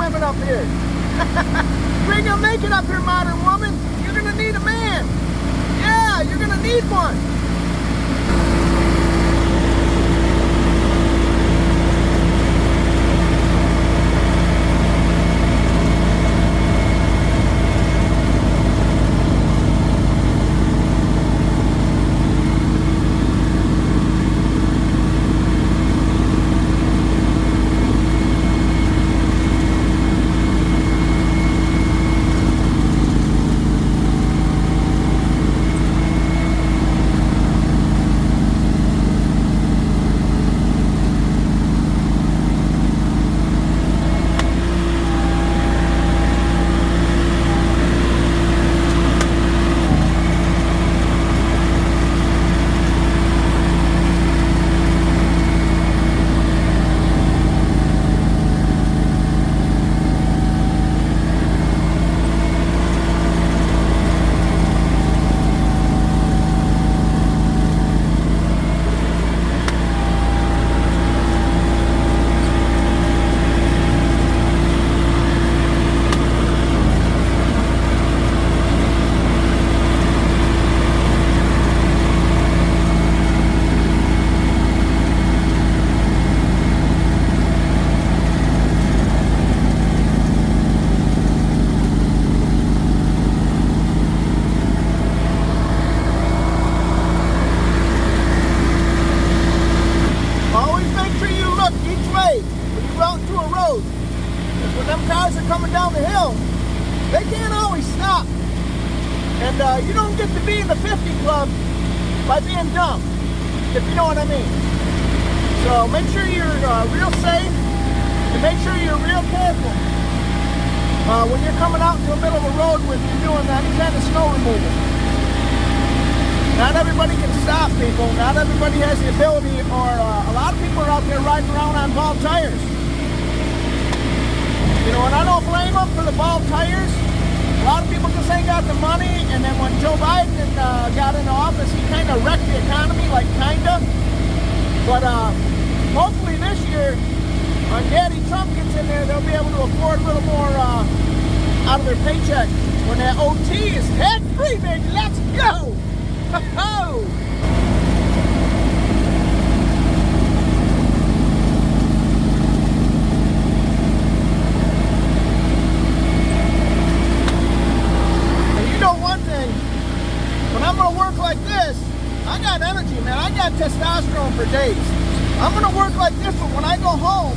climbing up here. You ain't gonna make it up here, modern woman. You're gonna need a man. Yeah, you're gonna need one. Coming down the hill, they can't always stop. And you don't get to be in the 50 club by being dumb, if you know what I mean. So make sure you're real safe and make sure you're real careful when you're coming out into the middle of a road with you doing any kind of snow removal. Not everybody can stop, people. Not everybody has the ability, or a lot of people are out there riding around on bald tires. You know, and I don't blame them for the bald tires. A lot of people just ain't got the money, and then when Joe Biden got into office, he kind of wrecked the economy, like kinda. But hopefully this year, when Daddy Trump gets in there, they'll be able to afford a little more out of their paycheck. When that OT is head-free, baby, let's go! Ho-ho! Like this, I got energy, man. I got testosterone for days. I'm gonna work like this, but when I go home,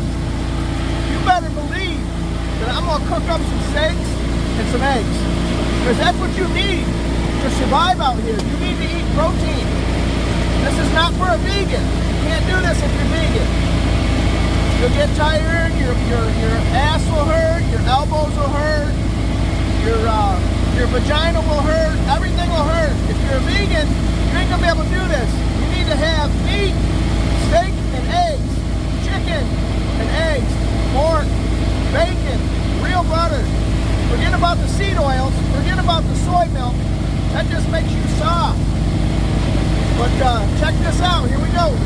you better believe that I'm gonna cook up some steaks and some eggs, because that's what you need to survive out here. You need to eat protein. This is not for a vegan. You can't do this if you're vegan. You'll get tired. Your ass will hurt. Your elbows will hurt. Your vagina will hurt. Everything will hurt. If you're a vegan, you ain't gonna be able to do this. You need to have meat, steak, and eggs, chicken and eggs, pork, bacon, real butter. Forget about the seed oils. Forget about the soy milk. That just makes you soft. But check this out. Here we go.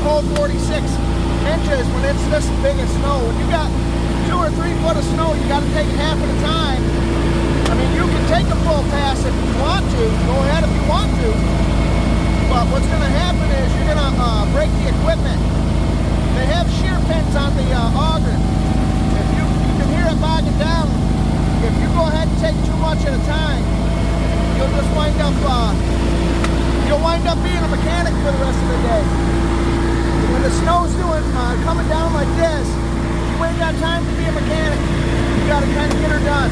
whole 46 inches when it's this big of snow. When you got 2 or 3 foot of snow, you got to take it half at a time. I mean, you can take a full pass if you want to. Go ahead if you want to. But what's going to happen is you're going to break the equipment. They have shear pins on the auger. wind up being a mechanic for the rest of the day. When the snow's coming down like this, you ain't got time to be a mechanic. You got to kind of get her done.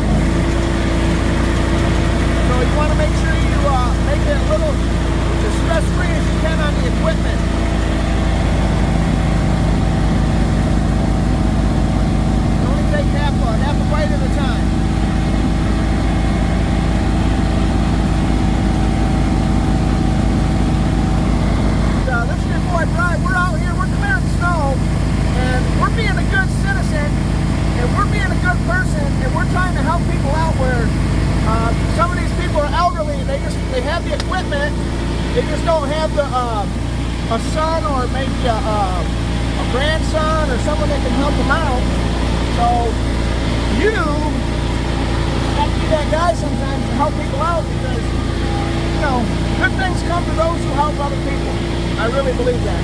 So you want to make sure you make it a little as stress-free as you can on the equipment. Only take half a bite at a time. This is your boy Brian. We're out here, we're clearing snow, and we're being a good citizen, and we're being a good person, and we're trying to help people out where some of these people are elderly. They have the equipment, they just don't have a son or maybe a grandson or someone that can help them out. So you have to be that guy sometimes to help people out, because good things come to those who help other people. I really believe that.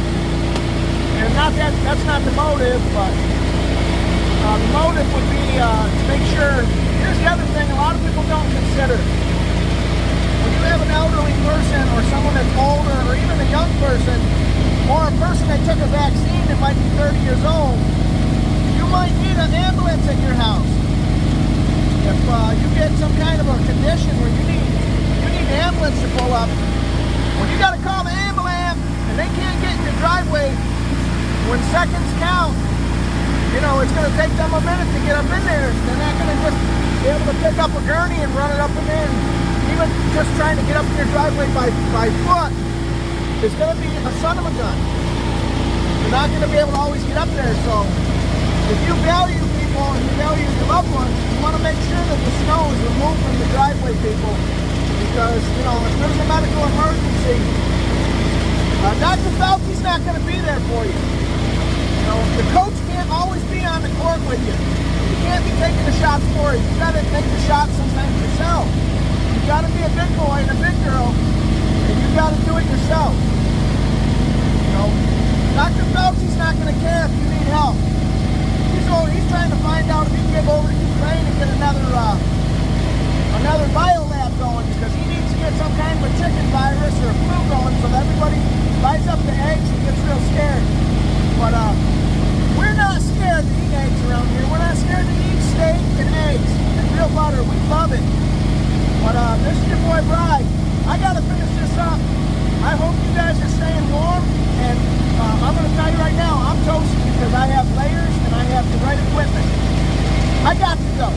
And that's not the motive, but the motive would be to make sure. Here's the other thing a lot of people don't consider. When you have an elderly person or someone that's older or even a young person or a person that took a vaccine that might be 30 years old, you might need an ambulance at your house. If you get some kind of a condition where you need an ambulance to pull up, when you got to call the ambulance and they can't get in your driveway, when seconds count, it's going to take them a minute to get up in there. They're not going to just be able to pick up a gurney and run it up in there. Even just trying to get up in your driveway by foot is going to be a son of a gun. You're not going to be able to always get up there. So if you value people and you value your loved ones, you want to make sure that the snow is removed from the driveway, people. Because, if there's a medical emergency, Dr. Fauci's not going to be there for you. The coach can't always be on the court with you. You can't be taking the shots for you. You got to take the shots sometimes yourself. You got to be a big boy and a big girl, and you got to do it yourself. Dr. Fauci's not going to care if you need help. He's trying to find out if he can get over to Ukraine and get another biolab going, because he needs to get some kind of a chicken virus or a flu going so that everybody buys up the eggs and gets real scared. But we're not scared to eat eggs around here. We're not scared to eat steak and eggs and real butter. We love it. But this is your boy Bri. I gotta finish this up. I hope you guys are staying warm, and I'm gonna tell you right now, I'm toasty because I have layers and I have the right equipment. I got to go.